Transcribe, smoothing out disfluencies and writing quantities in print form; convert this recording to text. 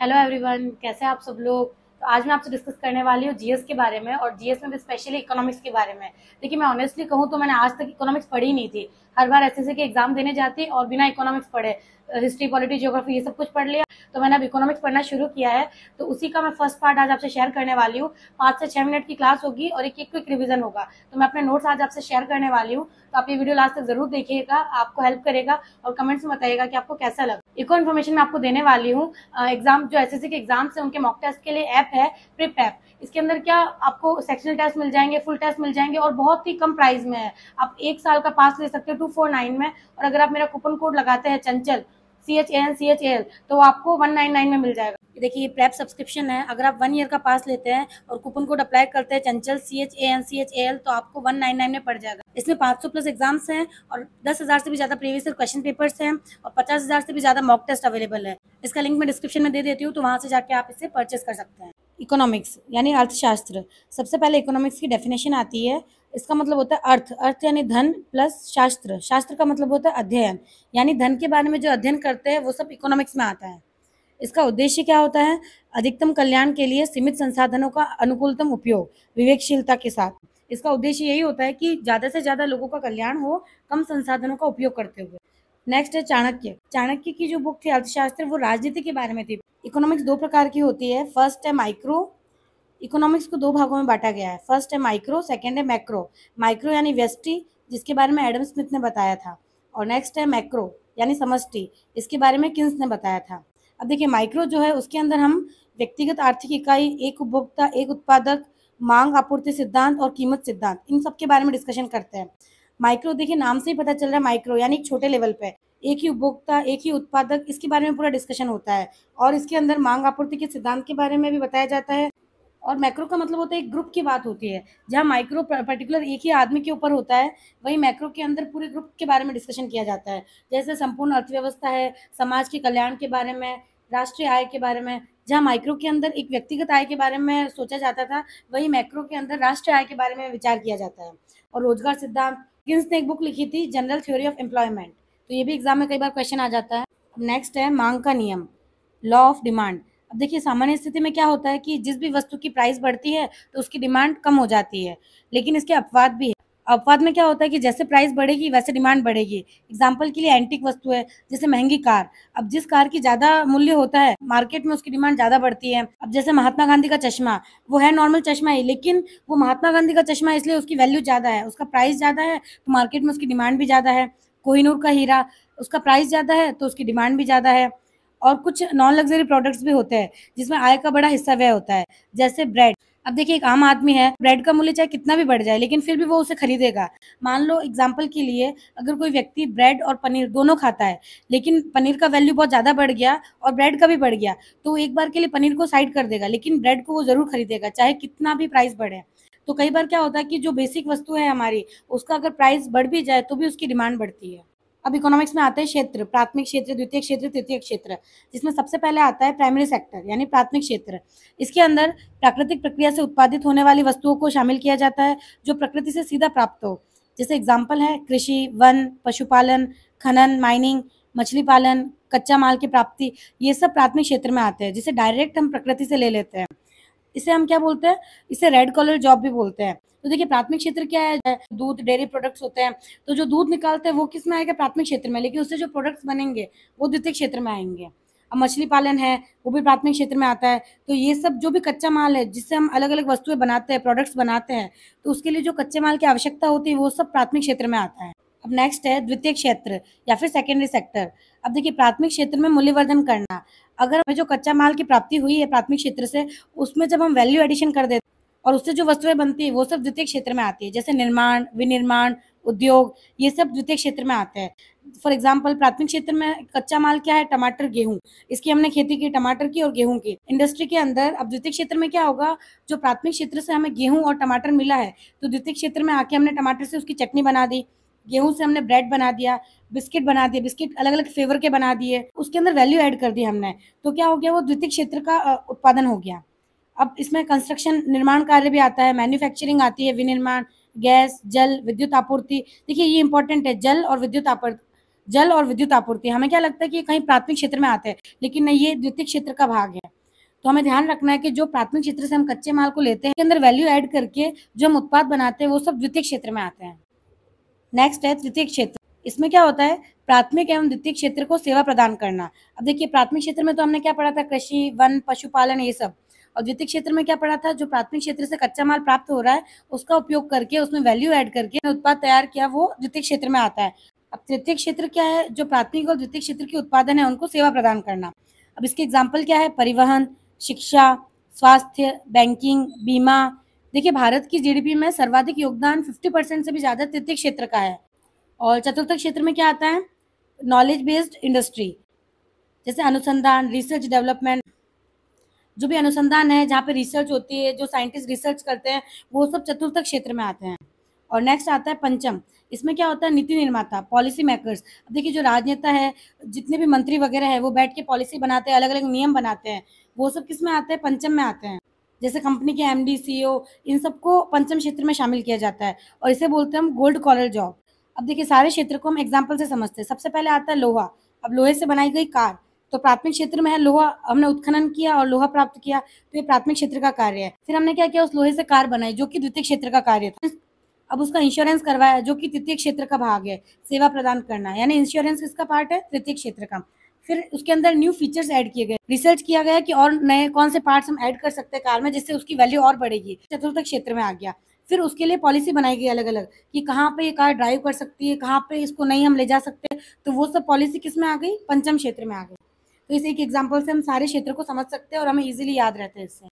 Hello everyone, कैसे हैं आप सब लोग। तो आज मैं आपसे डिस्कस करने वाली हूँ जीएस के बारे में, और जीएस में भी स्पेशली इकोनॉमिक्स के बारे में। देखिए, मैं ऑनेस्टली कहूँ तो मैंने आज तक इकोनॉमिक्स पढ़ी नहीं थी। हर बार एसएससी के एग्जाम देने जाती और बिना इकोनॉमिक्स पढ़े हिस्ट्री, पॉलिटी, ज्योग्राफी ये सब कुछ पढ़ लिया। तो मैंने अब इकोनॉमिक्स पढ़ना शुरू किया है, तो उसी का मैं फर्स्ट पार्ट आज आपसे शेयर करने वाली हूँ। 5 से 6 मिनट की क्लास होगी और एक क्विक रिवीजन होगा। तो मैं अपने नोट्स आज आपसे शेयर करने वाली हूँ, तो आप ये वीडियो लास्ट तक जरूर देखिएगा, आपको हेल्प करेगा। और कमेंट्स में बताइएगा कि आपको कैसा लगा। इको इन्फॉर्मेशन मैं आपको देने वाली हूँ। एग्जाम जो एसएससी के एग्जाम्स है उनके मॉक टेस्ट के लिए ऐप है प्रिप ऐप। इसके अंदर क्या आपको सेक्शनल टेस्ट मिल जाएंगे, फुल टेस्ट मिल जाएंगे, और बहुत ही कम प्राइस में है। आप 1 साल का पास ले सकते हो 249 में। और अगर आप मेरा कूपन कोड लगाते हैं चंचल CHANCHAL, तो आपको 199 में मिल जाएगा। देखिए, ये प्रेप सब्सक्रिप्शन है। अगर आप 1 ईयर का पास लेते हैं और कूपन कोड अप्लाई करते हैं चंचल CHANCHAL, तो आपको 199 में पड़ जाएगा। इसमें 500 प्लस एग्जाम्स हैं और 10,000 से भी ज्यादा प्रीवियस ईयर क्वेश्चन पेपर्स हैं और 50,000 से भी ज्यादा मॉक टेस्ट अवेलेबल है। इसका लिंक मैं डिस्क्रिप्शन में दे देती हूँ, तो वहां से जाके आप इसे परचेस कर सकते हैं। इकोनॉमिक्स यानी अर्थशास्त्र। सबसे पहले इकोनॉमिक्स की डेफिनेशन आती है। इसका मतलब होता है अर्थ। अर्थ यानी धन प्लस शास्त्र। शास्त्र का मतलब होता है अध्ययन, यानी धन के बारे में जो अध्ययन करते हैं वो सब इकोनॉमिक्स में आता है। इसका उद्देश्य क्या होता है? अधिकतम कल्याण के लिए सीमित संसाधनों का अनुकूलतम उपयोग विवेकशीलता के साथ। इसका उद्देश्य यही होता है कि ज्यादा से ज्यादा लोगों का कल्याण हो, कम संसाधनों का उपयोग करते हुए। नेक्स्ट है चाणक्य। चाणक्य की जो बुक थी अर्थशास्त्र, वो राजनीति के बारे में थी। इकोनॉमिक्स 2 प्रकार की होती है। फर्स्ट है माइक्रो। इकोनॉमिक्स को 2 भागों में बांटा गया है। फर्स्ट है माइक्रो, सेकंड है मैक्रो। माइक्रो यानी व्यष्टि, जिसके बारे में एडम स्मिथ ने बताया था। और नेक्स्ट है मैक्रो यानी समष्टि, इसके बारे में किन्स ने बताया था। अब देखिए, माइक्रो जो है उसके अंदर हम व्यक्तिगत आर्थिक इकाई, एक उपभोक्ता, एक उत्पादक, मांग आपूर्ति सिद्धांत और कीमत सिद्धांत, इन सब के बारे में डिस्कशन करते हैं। माइक्रो देखिए, नाम से ही पता चल रहा है माइक्रो यानी एक छोटे लेवल पे, एक ही उपभोक्ता, एक ही उत्पादक, इसके बारे में पूरा डिस्कशन होता है। और इसके अंदर मांग आपूर्ति के सिद्धांत के बारे में भी बताया जाता है। और मैक्रो का मतलब होता है एक ग्रुप की बात होती है। जहाँ माइक्रो पर्टिकुलर एक ही आदमी के ऊपर होता है, वही मैक्रो के अंदर पूरे ग्रुप के बारे में डिस्कशन किया जाता है। जैसे संपूर्ण अर्थव्यवस्था है, समाज के कल्याण के बारे में, राष्ट्रीय आय के बारे में। जहाँ माइक्रो के अंदर एक व्यक्तिगत आय के बारे में सोचा जाता था, वही मैक्रो के अंदर राष्ट्रीय आय के बारे में विचार किया जाता है। और रोजगार सिद्धांत, किन्स ने एक बुक लिखी थी जनरल थ्योरी ऑफ एम्प्लॉयमेंट, तो ये भी एग्जाम में कई बार क्वेश्चन आ जाता है। नेक्स्ट है मांग का नियम, लॉ ऑफ डिमांड। अब देखिए, सामान्य स्थिति में क्या होता है कि जिस भी वस्तु की प्राइस बढ़ती है तो उसकी डिमांड कम हो जाती है, लेकिन इसके अपवाद भी है। अपवाद में क्या होता है कि जैसे प्राइस बढ़ेगी वैसे डिमांड बढ़ेगी। एग्जाम्पल के लिए एंटिक वस्तु है, जैसे महंगी कार। अब जिस कार की ज्यादा मूल्य होता है मार्केट में, उसकी डिमांड ज्यादा बढ़ती है। अब जैसे महात्मा गांधी का चश्मा, वो है नॉर्मल चश्मा ही, लेकिन वो महात्मा गांधी का चश्मा इसलिए उसकी वैल्यू ज्यादा है, उसका प्राइस ज्यादा है, तो मार्केट में उसकी डिमांड भी ज्यादा है। कोहिनूर का हीरा, उसका प्राइस ज्यादा है तो उसकी डिमांड भी ज्यादा है। और कुछ नॉन लग्जरी प्रोडक्ट्स भी होते हैं जिसमें आय का बड़ा हिस्सा व्यय होता है, जैसे ब्रेड। अब देखिए, एक आम आदमी है, ब्रेड का मूल्य चाहे कितना भी बढ़ जाए लेकिन फिर भी वो उसे खरीदेगा। मान लो एग्जाम्पल के लिए, अगर कोई व्यक्ति ब्रेड और पनीर दोनों खाता है, लेकिन पनीर का वैल्यू बहुत ज्यादा बढ़ गया और ब्रेड का भी बढ़ गया, तो वो एक बार के लिए पनीर को साइड कर देगा, लेकिन ब्रेड को वो जरूर खरीदेगा चाहे कितना भी प्राइस बढ़े। तो कई बार क्या होता है कि जो बेसिक वस्तु है हमारी, उसका अगर प्राइस बढ़ भी जाए तो भी उसकी डिमांड बढ़ती है। अब इकोनॉमिक्स में आते हैं क्षेत्र, प्राथमिक क्षेत्र, द्वितीय क्षेत्र, तृतीय क्षेत्र। जिसमें सबसे पहले आता है प्राइमरी सेक्टर यानी प्राथमिक क्षेत्र। इसके अंदर प्राकृतिक प्रक्रिया से उत्पादित होने वाली वस्तुओं को शामिल किया जाता है जो प्रकृति से सीधा प्राप्त हो। जैसे एग्जाम्पल है कृषि, वन, पशुपालन, खनन, माइनिंग, मछली पालन, कच्चा माल की प्राप्ति। ये सब प्राथमिक क्षेत्र में आते हैं, जिसे डायरेक्ट हम प्रकृति से ले लेते हैं। इसे हम क्या बोलते हैं? इसे रेड कॉलर जॉब भी बोलते हैं। तो देखिए, प्राथमिक क्षेत्र क्या है? दूध, डेयरी प्रोडक्ट्स होते हैं, तो जो दूध निकालते हैं वो किस में आएगा? प्राथमिक क्षेत्र में, लेकिन उससे जो प्रोडक्ट्स बनेंगे वो द्वितीय क्षेत्र में आएंगे। अब मछली पालन है, वो भी प्राथमिक क्षेत्र में आता है। तो ये सब जो भी कच्चा माल है जिससे हम अलग अलग वस्तुएं बनाते हैं, प्रोडक्ट्स बनाते हैं, तो उसके लिए जो कच्चे माल की आवश्यकता होती है वो सब प्राथमिक क्षेत्र में आता है। अब नेक्स्ट है द्वितीय क्षेत्र या फिर सेकेंडरी सेक्टर। अब देखिए, प्राथमिक क्षेत्र में मूल्यवर्धन करना। अगर हमें जो कच्चा माल की प्राप्ति हुई है प्राथमिक क्षेत्र से, उसमें जब हम वैल्यू एडिशन कर देते और उससे जो वस्तुएं बनती है वो सब द्वितीय क्षेत्र में आती है। जैसे निर्माण, विनिर्माण, उद्योग, ये सब द्वितीय क्षेत्र में आते हैं। फॉर एग्जाम्पल, प्राथमिक क्षेत्र में कच्चा माल क्या है? टमाटर, गेहूं। इसकी हमने खेती की, टमाटर की और गेहूं की, इंडस्ट्री के अंदर। अब द्वितीय क्षेत्र में क्या होगा? जो प्राथमिक क्षेत्र से हमें गेहूं और टमाटर मिला है, तो द्वितीय क्षेत्र में आके हमने टमाटर से उसकी चटनी बना दी, गेहूं से हमने ब्रेड बना दिया, बिस्किट बना दिए, बिस्किट अलग अलग फ्लेवर के बना दिए, उसके अंदर वैल्यू ऐड कर दी हमने। तो क्या हो गया? वो द्वितीय क्षेत्र का उत्पादन हो गया। अब इसमें कंस्ट्रक्शन, निर्माण कार्य भी आता है, मैन्युफैक्चरिंग आती है, विनिर्माण, गैस, जल, विद्युत आपूर्ति। देखिए, ये इंपॉर्टेंट है, जल और विद्युत जल और विद्युत आपूर्ति, हमें क्या लगता है कि ये कहीं प्राथमिक क्षेत्र में आते हैं, लेकिन नहीं, ये द्वितीय क्षेत्र का भाग है। तो हमें ध्यान रखना है कि जो प्राथमिक क्षेत्र से हम कच्चे माल को लेते हैं, के अंदर वैल्यू ऐड करके जो हम उत्पाद बनाते हैं वो सब द्वितीय क्षेत्र में आते हैं। नेक्स्ट है तृतीय क्षेत्र। इसमें क्या होता है, प्राथमिक एवं द्वितीय क्षेत्र को सेवा प्रदान करना। अब देखिए प्राथमिक क्षेत्र में तो हमने क्या पढ़ा था, कृषि, वन, पशुपालन, ये सब। और द्वितीय क्षेत्र में क्या पढ़ा था, जो प्राथमिक क्षेत्र से कच्चा माल प्राप्त हो रहा है उसका उपयोग करके उसमें वैल्यू ऐड करके उत्पाद तैयार किया, वो द्वितीय क्षेत्र में आता है। अब तृतीय क्षेत्र क्या है, जो प्राथमिक और द्वितीय क्षेत्र के उत्पादन है उनको सेवा प्रदान करना। अब इसके एग्जाम्पल क्या है, परिवहन, शिक्षा, स्वास्थ्य, बैंकिंग, बीमा। देखिए भारत की जीडीपी में सर्वाधिक योगदान 50% से भी ज्यादा तृतीय क्षेत्र का है। और चतुर्थ क्षेत्र में क्या आता है, नॉलेज बेस्ड इंडस्ट्री, जैसे अनुसंधान, रिसर्च डेवलपमेंट, जो भी अनुसंधान है जहाँ पे रिसर्च होती है, जो साइंटिस्ट रिसर्च करते हैं, वो सब चतुर्थ क्षेत्र में आते हैं। और नेक्स्ट आता है पंचम। इसमें क्या होता है, नीति निर्माता, पॉलिसी मेकर्स। अब देखिए जो राजनेता है, जितने भी मंत्री वगैरह है, वो बैठ के पॉलिसी बनाते हैं, अलग अलग नियम बनाते हैं, वो सब किस में आते हैं, पंचम में आते हैं। जैसे कंपनी के एमडी, सीईओ, इन सबको पंचम क्षेत्र में शामिल किया जाता है और इसे बोलते हैं हम गोल्ड कॉलर जॉब। अब देखिए सारे क्षेत्र को हम एग्जाम्पल से समझते हैं। सबसे पहले आता है लोहा। अब लोहे से बनाई गई कार, तो प्राथमिक क्षेत्र में है लोहा, हमने उत्खनन किया और लोहा प्राप्त किया, तो ये प्राथमिक क्षेत्र का कार्य है। फिर हमने क्या किया, उस लोहे से कार बनाई जो कि द्वितीय क्षेत्र का कार्य था। अब उसका इंश्योरेंस करवाया जो कि तृतीय क्षेत्र का भाग है, सेवा प्रदान करना, यानी इंश्योरेंस किसका पार्ट है, तृतीय क्षेत्र का। फिर उसके अंदर न्यू फीचर्स ऐड किए गए, रिसर्च किया गया कि और नए कौन से पार्ट्स हम ऐड कर सकते हैं कार में जिससे उसकी वैल्यू और बढ़ेगी, चतुर्थ क्षेत्र में आ गया। फिर उसके लिए पॉलिसी बनाई गई अलग अलग कि कहाँ पे ये कार ड्राइव कर सकती है, कहाँ पे इसको नहीं हम ले जा सकते, तो वो सब पॉलिसी किस में आ गई, पंचम क्षेत्र में आ गई। तो इस एक एग्जाम्पल से हम सारे क्षेत्र को समझ सकते हैं और हमें इजीली याद रहते हैं इससे।